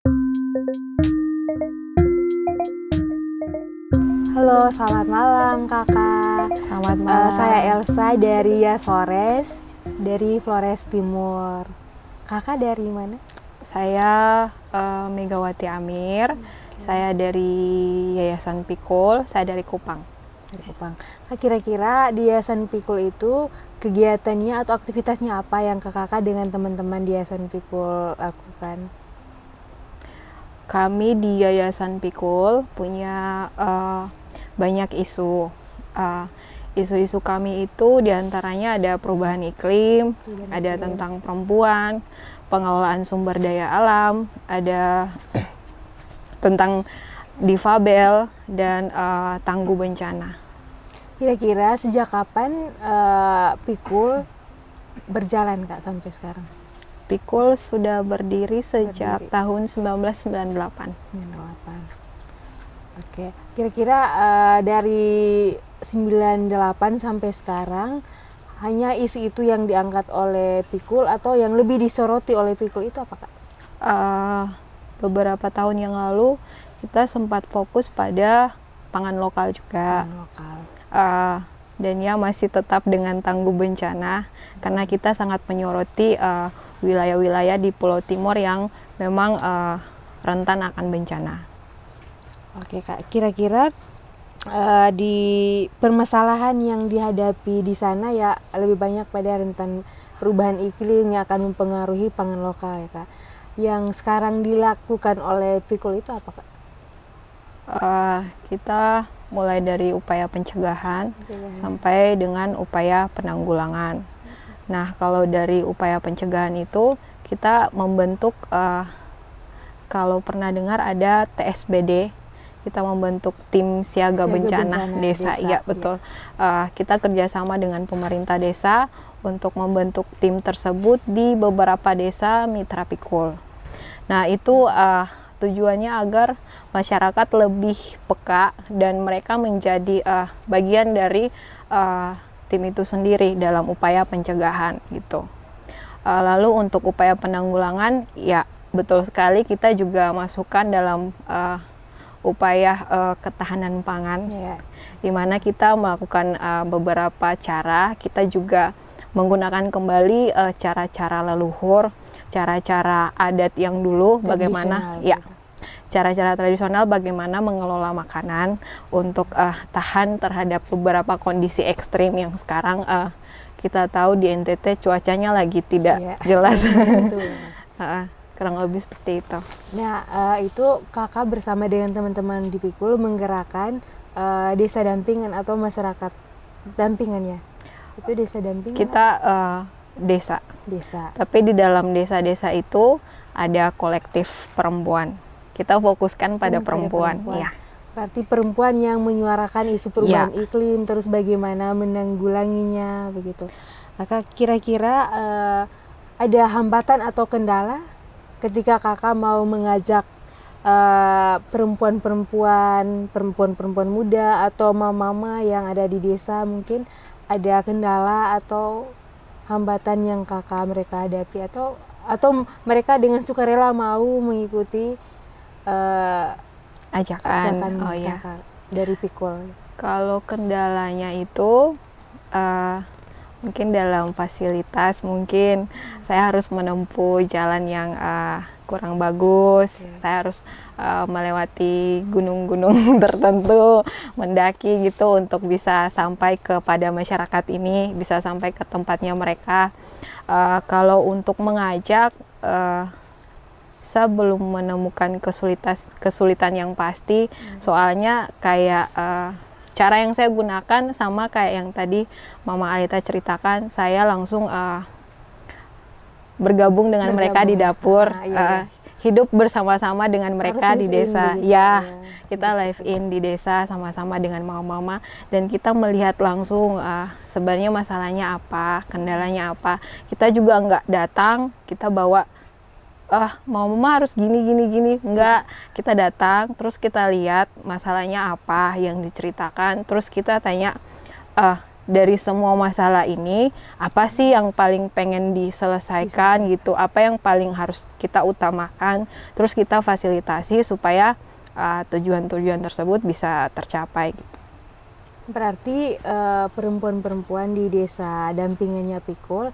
Halo, selamat malam kakak. Selamat malam. Saya Elsa dari Yasores, dari Flores Timur. Kakak dari mana? Saya Megawati Amir. Saya dari Yayasan Pikul. Saya dari Kupang. Dari Kupang. Kak, kira-kira di Yayasan Pikul itu kegiatannya atau aktivitasnya apa yang kakak dengan teman-teman di Yayasan Pikul lakukan? Kami di Yayasan Pikul punya banyak isu. Isu-isu kami itu diantaranya ada perubahan iklim, ada tentang perempuan, pengelolaan sumber daya alam, ada tentang difabel, dan tangguh bencana. Kira-kira sejak kapan Pikul berjalan Kak sampai sekarang? Pikul sudah berdiri sejak tahun 1998. 98. Oke, kira-kira dari 98 sampai sekarang hanya isu itu yang diangkat oleh Pikul atau yang lebih disoroti oleh Pikul itu apa Kak? Beberapa tahun yang lalu kita sempat fokus pada pangan lokal juga. Pangan lokal. Dan ya masih tetap dengan tangguh bencana karena kita sangat menyoroti wilayah-wilayah di Pulau Timur yang memang rentan akan bencana. Oke Kak, kira-kira di permasalahan yang dihadapi di sana ya lebih banyak pada rentan perubahan iklim yang akan mempengaruhi pangan lokal ya Kak. Yang sekarang dilakukan oleh Pikul itu apa Kak? Kita mulai dari upaya pencegahan sampai dengan upaya penanggulangan. Nah, kalau dari upaya pencegahan itu kita membentuk, kalau pernah dengar ada TSBD, kita membentuk tim siaga bencana desa. Ya betul. Kita kerjasama dengan pemerintah desa untuk membentuk tim tersebut di beberapa desa mitra Pikul. Nah, itu tujuannya agar masyarakat lebih peka dan mereka menjadi bagian dari tim itu sendiri dalam upaya pencegahan gitu. Lalu untuk upaya penanggulangan, ya betul sekali kita juga masukkan dalam upaya ketahanan pangan, di mana kita melakukan beberapa cara. Kita juga menggunakan kembali cara-cara leluhur, cara-cara adat yang dulu, bagaimana ya cara-cara tradisional bagaimana mengelola makanan untuk tahan terhadap beberapa kondisi ekstrim yang sekarang kita tahu di NTT cuacanya lagi tidak jelas. Kurang lebih seperti itu. Nah, itu kakak bersama dengan teman-teman di Pikul menggerakkan desa dampingan atau masyarakat dampingan ya? Itu desa dampingan? Kita desa. Tapi di dalam desa-desa itu ada kolektif perempuan. Kita fokuskan pada perempuan. Ya. Berarti perempuan yang menyuarakan isu perubahan iklim, terus bagaimana menanggulanginya begitu. Maka kira-kira ada hambatan atau kendala ketika kakak mau mengajak perempuan-perempuan muda atau mama-mama yang ada di desa, mungkin ada kendala atau hambatan yang mereka hadapi atau mereka dengan sukarela mau mengikuti ajakan dari Pikul? Kalau kendalanya itu mungkin dalam fasilitas, mungkin saya harus menempuh jalan yang kurang bagus. Saya harus melewati gunung-gunung tertentu, mendaki gitu untuk bisa sampai kepada masyarakat ini, bisa sampai ke tempatnya mereka. Kalau untuk mengajak, saya belum menemukan kesulitan yang pasti. Soalnya kayak cara yang saya gunakan sama kayak yang tadi Mama Alita ceritakan. Saya langsung bergabung dengan mereka di dapur, hidup bersama-sama dengan mereka di desa. Kita live in di desa sama-sama dengan mama-mama, dan kita melihat langsung sebenarnya masalahnya apa, kendalanya apa. Kita juga nggak datang, kita bawa mama harus gini. Enggak, kita datang, terus kita lihat masalahnya apa yang diceritakan, terus kita tanya, dari semua masalah ini apa sih yang paling pengen diselesaikan gitu, apa yang paling harus kita utamakan, terus kita fasilitasi supaya tujuan-tujuan tersebut bisa tercapai gitu. Berarti perempuan-perempuan di desa dampingannya Pikul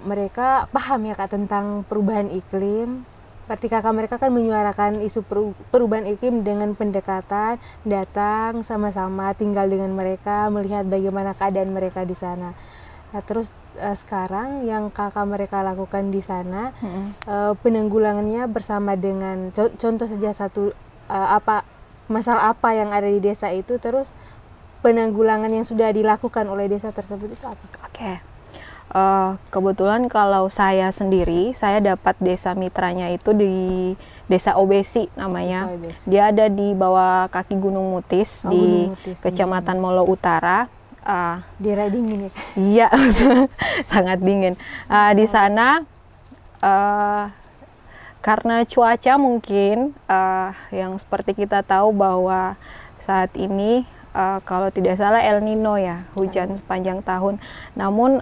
mereka paham ya Kak tentang perubahan iklim. Berarti kakak mereka kan menyuarakan isu perubahan iklim dengan pendekatan, datang sama-sama tinggal dengan mereka, melihat bagaimana keadaan mereka di sana. Nah, terus sekarang yang kakak mereka lakukan di sana, penanggulangannya bersama dengan contoh saja satu masalah apa yang ada di desa itu, terus penanggulangan yang sudah dilakukan oleh desa tersebut itu apa? Oke. Kebetulan kalau saya sendiri, saya dapat desa mitranya itu di Desa Obesi namanya. Desa Obesi. Dia ada di bawah kaki Gunung Mutis di Gunung Mutis, Kecamatan Molo Utara. Daerah dingin ya? Iya, sangat dingin. Di sana karena cuaca mungkin yang seperti kita tahu bahwa saat ini kalau tidak salah El Nino ya, hujan sepanjang tahun. Namun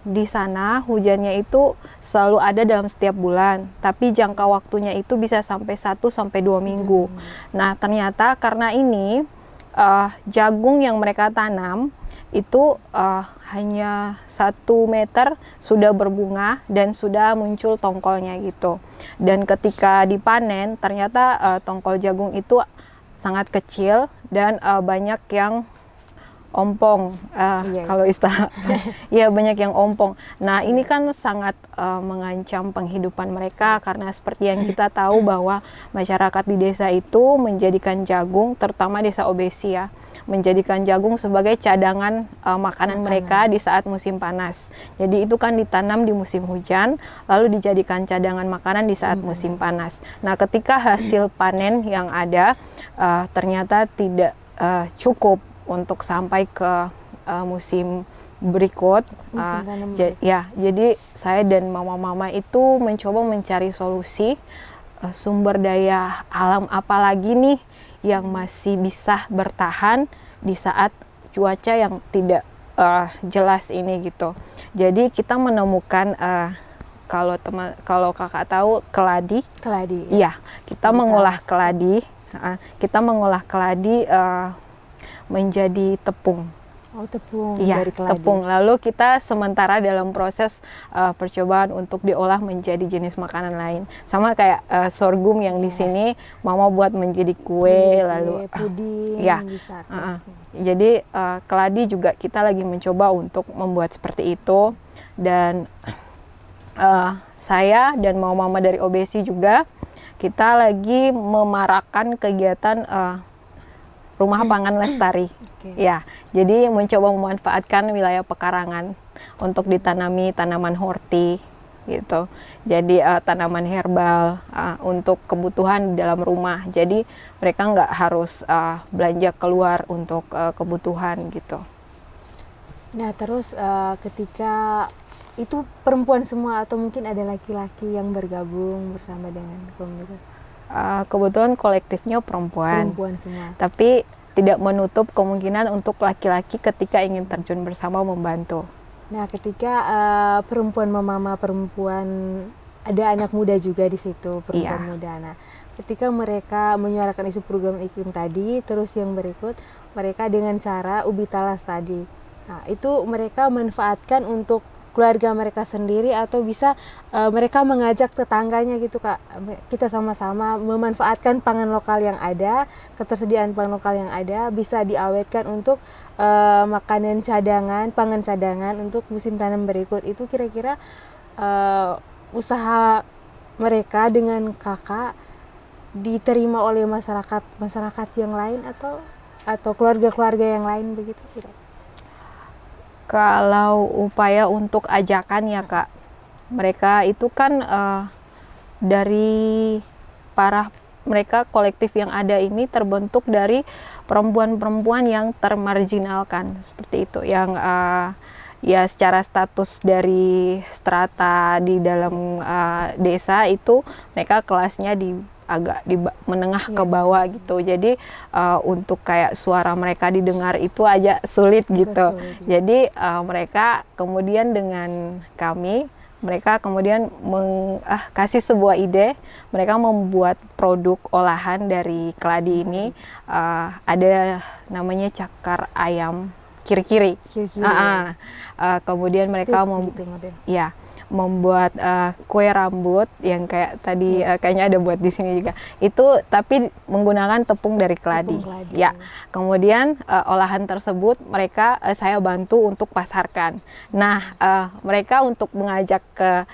di sana hujannya itu selalu ada dalam setiap bulan, tapi jangka waktunya itu bisa sampai 1-2 minggu. Nah, ternyata karena ini jagung yang mereka tanam itu hanya 1 meter sudah berbunga dan sudah muncul tongkolnya gitu. Dan ketika dipanen ternyata tongkol jagung itu sangat kecil dan banyak yang ompong, kalau istilah ya banyak yang ompong. Nah, ini kan sangat mengancam penghidupan mereka karena seperti yang kita tahu bahwa masyarakat di desa itu menjadikan jagung, terutama desa Obesi ya, menjadikan jagung sebagai cadangan makanan mereka di saat musim panas. Jadi itu kan ditanam di musim hujan, lalu dijadikan cadangan makanan di saat musim panas. Nah, ketika hasil panen yang ada ternyata tidak cukup untuk sampai ke musim berikut, jadi saya dan mama-mama itu mencoba mencari solusi sumber daya alam apalagi nih yang masih bisa bertahan di saat cuaca yang tidak jelas ini gitu. Jadi kita menemukan kalau kakak tahu keladi. Iya, kita mengolah keladi. Kita mengolah keladi menjadi tepung. Oh, tepung. Iya, dari keladi. tepung. Lalu kita sementara dalam proses percobaan untuk diolah menjadi jenis makanan lain. Sama kayak sorghum yang di sini mama buat menjadi kue, lalu puding ya. bisa. Jadi keladi juga kita lagi mencoba untuk membuat seperti itu, dan saya dan mama dari Obesi juga kita lagi memarakkan kegiatan Rumah Pangan Lestari. Ya, jadi mencoba memanfaatkan wilayah pekarangan untuk ditanami tanaman horti gitu. Jadi tanaman herbal untuk kebutuhan di dalam rumah. Jadi mereka nggak harus belanja keluar untuk kebutuhan gitu. Nah, terus ketika itu perempuan semua atau mungkin ada laki-laki yang bergabung bersama dengan komunitas? Kebetulan kolektifnya perempuan semua. Tapi tidak menutup kemungkinan untuk laki-laki ketika ingin terjun bersama membantu. Nah, ketika perempuan ada anak muda juga di situ, perempuan muda. Nah, ketika mereka menyuarakan isu program iklim tadi, terus yang berikut mereka dengan cara ubi talas tadi. Nah, itu mereka manfaatkan untuk keluarga mereka sendiri atau bisa mereka mengajak tetangganya gitu Kak. Kita sama-sama memanfaatkan pangan lokal yang ada, ketersediaan pangan lokal yang ada bisa diawetkan untuk makanan cadangan, pangan cadangan untuk musim tanam berikut. Itu kira-kira usaha mereka dengan kakak diterima oleh masyarakat yang lain atau keluarga-keluarga yang lain begitu kira? Kalau upaya untuk ajakan ya Kak, mereka itu kan dari mereka kolektif yang ada ini terbentuk dari perempuan-perempuan yang termarginalkan seperti itu, yang ya secara status dari strata di dalam desa itu mereka kelasnya di agak menengah ke bawah gitu. Jadi untuk kayak suara mereka didengar itu aja sulit gitu. Jadi mereka kemudian dengan kami, mereka kemudian kasih sebuah ide. Mereka membuat produk olahan dari keladi ini. Ada namanya cakar ayam kiri-kiri. Kemudian mereka membuat kue rambut yang kayak tadi kayaknya ada buat di sini juga. Itu tapi menggunakan tepung dari keladi. Ya. Kemudian olahan tersebut saya bantu untuk pasarkan. Nah, mereka untuk mengajak ke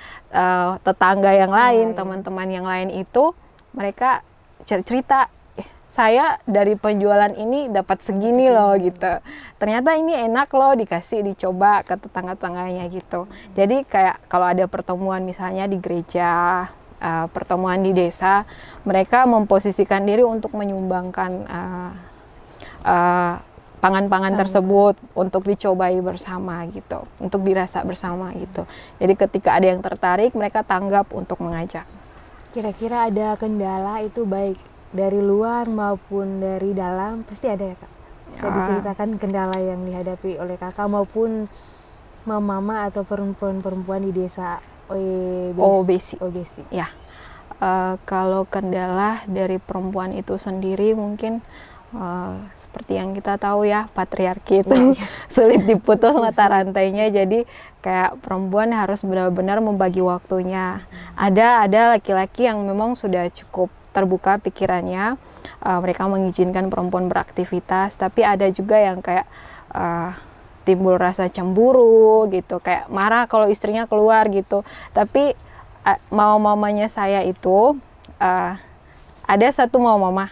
tetangga yang lain, teman-teman yang lain itu mereka cerita, saya dari penjualan ini dapat segini loh gitu. Ternyata ini enak loh, dicoba ke tetangga-tetangganya gitu. Jadi kayak kalau ada pertemuan misalnya di gereja, pertemuan di desa, mereka memposisikan diri untuk menyumbangkan pangan-pangan tersebut untuk dicobai bersama gitu, untuk dirasa bersama gitu. Jadi ketika ada yang tertarik, mereka tanggap untuk mengajak. Kira-kira ada kendala itu baik dari luar maupun dari dalam, pasti ada ya Kak? Bisa diceritakan kendala yang dihadapi oleh Kakak maupun mama atau perempuan-perempuan di desa Obesi. Ya. Kalau kendala dari perempuan itu sendiri mungkin seperti yang kita tahu ya, patriarki itu sulit diputus mata rantainya. Jadi kayak perempuan harus benar-benar membagi waktunya. Ada laki-laki yang memang sudah cukup terbuka pikirannya, mereka mengizinkan perempuan beraktivitas, tapi ada juga yang kayak timbul rasa cemburu gitu, kayak marah kalau istrinya keluar gitu. Tapi mamanya saya itu ada satu mama,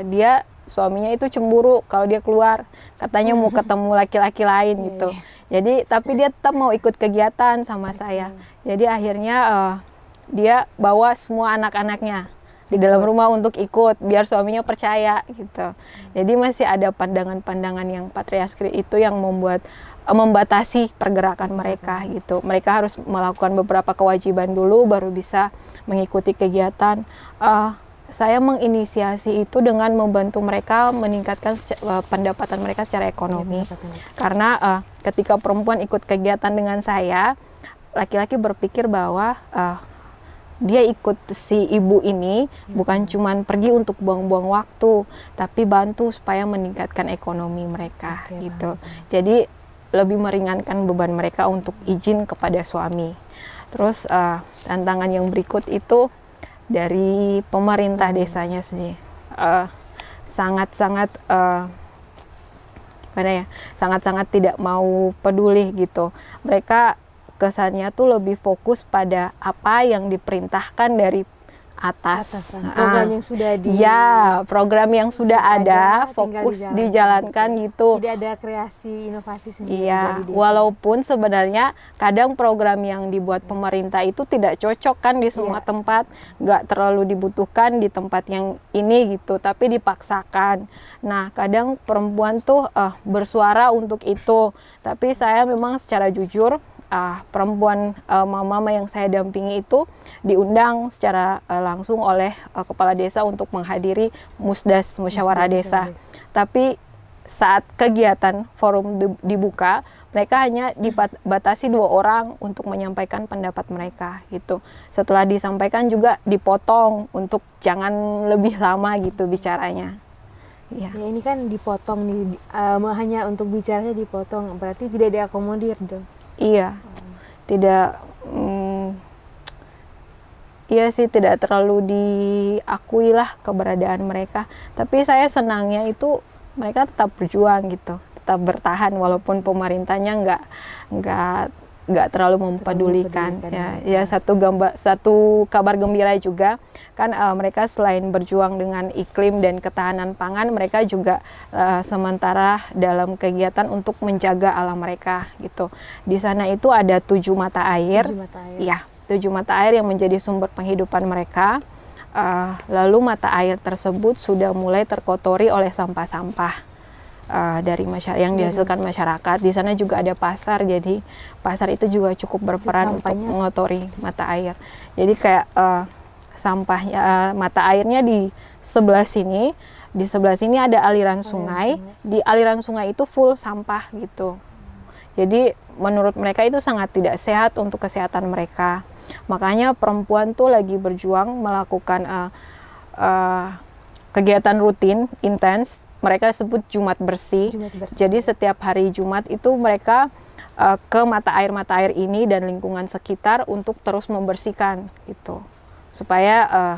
dia suaminya itu cemburu kalau dia keluar, katanya mau ketemu laki-laki lain gitu. Jadi tapi dia tetap mau ikut kegiatan sama saya. Jadi akhirnya dia bawa semua anak-anaknya di dalam rumah untuk ikut, biar suaminya percaya gitu. Jadi masih ada pandangan-pandangan yang patriarki itu yang membatasi pergerakan mereka gitu. Mereka harus melakukan beberapa kewajiban dulu baru bisa mengikuti kegiatan. Saya menginisiasi itu dengan membantu mereka meningkatkan pendapatan mereka secara ekonomi. Karena ketika perempuan ikut kegiatan dengan saya, laki-laki berpikir bahwa dia ikut si ibu ini bukan cuman pergi untuk buang-buang waktu, tapi bantu supaya meningkatkan ekonomi mereka gitu. Jadi lebih meringankan beban mereka untuk izin kepada suami. Terus tantangan yang berikut itu dari pemerintah desanya sendiri, sangat-sangat sangat-sangat tidak mau peduli gitu. Mereka kesannya tuh lebih fokus pada apa yang diperintahkan dari atas. Program yang sudah program yang sudah ada fokus dijalankan gitu. Tidak ada kreasi inovasi sendiri. Walaupun sebenarnya kadang program yang dibuat pemerintah itu tidak cocok kan di semua tempat, nggak terlalu dibutuhkan di tempat yang ini gitu, tapi dipaksakan. Nah, kadang perempuan tuh bersuara untuk itu, tapi saya memang secara jujur perempuan mama yang saya dampingi itu diundang secara langsung oleh kepala desa untuk menghadiri musyawarah desa. Tapi saat kegiatan forum dibuka, mereka hanya dibatasi 2 orang untuk menyampaikan pendapat mereka gitu. Setelah disampaikan juga dipotong untuk jangan lebih lama gitu bicaranya. Ya ini kan dipotong nih, hanya untuk bicaranya dipotong, berarti tidak diakomodir dong. Iya, tidak. Iya sih, tidak terlalu diakui lah keberadaan mereka. Tapi saya senangnya itu mereka tetap berjuang gitu, tetap bertahan walaupun pemerintahnya nggak terlalu mempedulikan. Ya satu kabar gembira juga kan, mereka selain berjuang dengan iklim dan ketahanan pangan, mereka juga sementara dalam kegiatan untuk menjaga alam mereka gitu. Di sana itu ada 7 mata air. 7 mata air yang menjadi sumber penghidupan mereka. Lalu mata air tersebut sudah mulai terkotori oleh sampah-sampah dari yang dihasilkan masyarakat. Di sana juga ada pasar, jadi pasar itu juga cukup berperan untuk mengotori mata air. Jadi kayak sampahnya, mata airnya di sebelah sini. Di sebelah sini ada aliran sungai. Di aliran sungai itu full sampah gitu. Jadi menurut mereka itu sangat tidak sehat untuk kesehatan mereka. Makanya perempuan tuh lagi berjuang melakukan kegiatan rutin intens. Mereka sebut Jumat bersih. Jadi setiap hari Jumat itu mereka ke mata air ini dan lingkungan sekitar untuk terus membersihkan gitu, supaya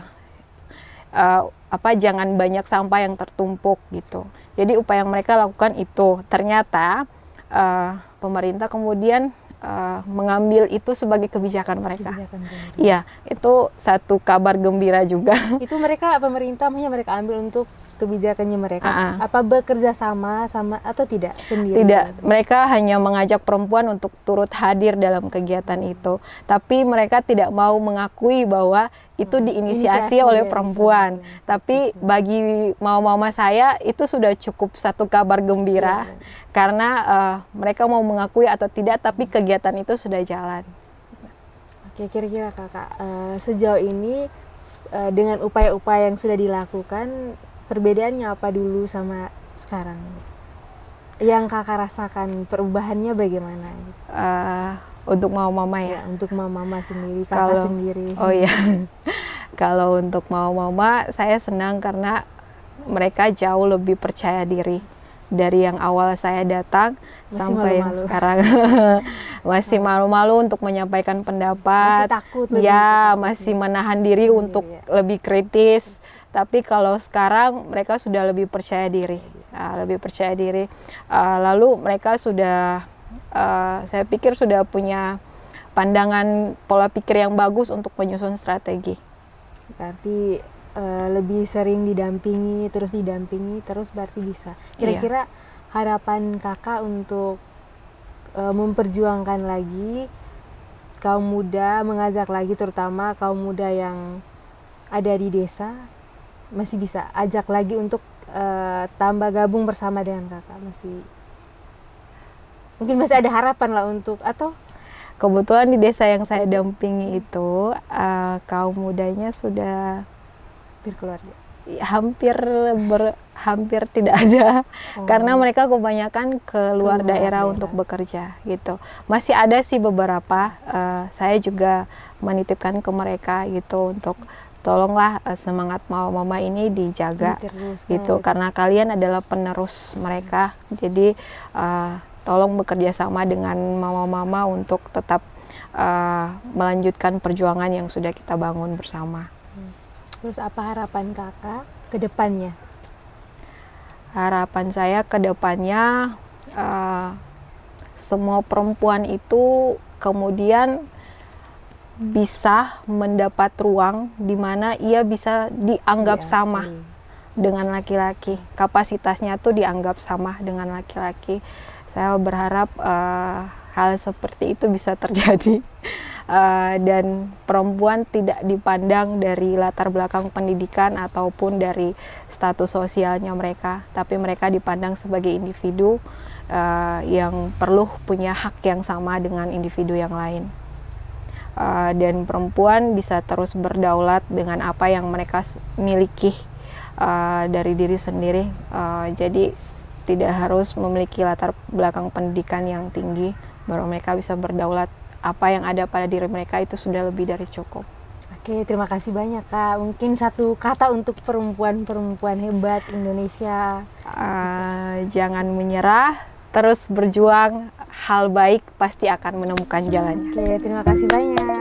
jangan banyak sampah yang tertumpuk gitu. Jadi upaya yang mereka lakukan itu ternyata pemerintah kemudian mengambil itu sebagai kebijakan mereka. Iya, itu satu kabar gembira juga. Itu pemerintah mereka ambil untuk kebijakannya mereka. Apa bekerja sama atau tidak sendiri? Tidak, mereka hanya mengajak perempuan untuk turut hadir dalam kegiatan itu. Tapi mereka tidak mau mengakui bahwa itu diinisiasi oleh perempuan. Tapi bagi mama saya itu sudah cukup satu kabar gembira. Karena mereka mau mengakui atau tidak, tapi kegiatan itu sudah jalan. Oke, kira-kira Kakak sejauh ini dengan upaya-upaya yang sudah dilakukan, perbedaannya apa dulu sama sekarang? Yang Kakak rasakan perubahannya bagaimana? Untuk mama ya? Untuk mama sendiri, Kakak sendiri. Oh iya, kalau untuk mama saya senang karena mereka jauh lebih percaya diri. Dari yang awal saya datang sampai yang sekarang masih malu-malu untuk menyampaikan pendapat, masih takut, masih menahan diri untuk lebih kritis. Tapi kalau sekarang mereka sudah lebih percaya diri, lalu mereka sudah, saya pikir sudah punya pandangan pola pikir yang bagus untuk menyusun strategi. Berarti lebih sering didampingi terus berarti bisa. Kira-kira harapan Kakak untuk memperjuangkan lagi kaum muda, mengajak lagi terutama kaum muda yang ada di desa, masih bisa ajak lagi untuk tambah gabung bersama dengan Kakak, mungkin masih ada harapan lah untuk, atau kebetulan di desa yang saya dampingi itu kaum mudanya sudah berkeluarga, hampir tidak ada. Karena mereka kebanyakan keluar daerah untuk bekerja gitu. Masih ada sih beberapa, saya juga menitipkan ke mereka gitu untuk tolonglah semangat mama ini dijaga gitu, karena kalian adalah penerus mereka. Jadi tolong bekerja sama dengan mama-mama untuk tetap melanjutkan perjuangan yang sudah kita bangun bersama. Terus apa harapan Kakak ke depannya? Harapan saya ke depannya semua perempuan itu kemudian bisa mendapat ruang di mana ia bisa dianggap sama dengan laki-laki. Kapasitasnya tuh dianggap sama dengan laki-laki. Saya berharap hal seperti itu bisa terjadi. Dan perempuan tidak dipandang dari latar belakang pendidikan ataupun dari status sosialnya mereka, tapi mereka dipandang sebagai individu yang perlu punya hak yang sama dengan individu yang lain. Dan perempuan bisa terus berdaulat dengan apa yang mereka miliki dari diri sendiri. Jadi tidak harus memiliki latar belakang pendidikan yang tinggi baru mereka bisa berdaulat. Apa yang ada pada diri mereka itu sudah lebih dari cukup. Oke, terima kasih banyak Kak. Mungkin satu kata untuk perempuan-perempuan hebat Indonesia. Jangan menyerah, terus berjuang. Hal baik pasti akan menemukan jalannya. Oke, terima kasih banyak.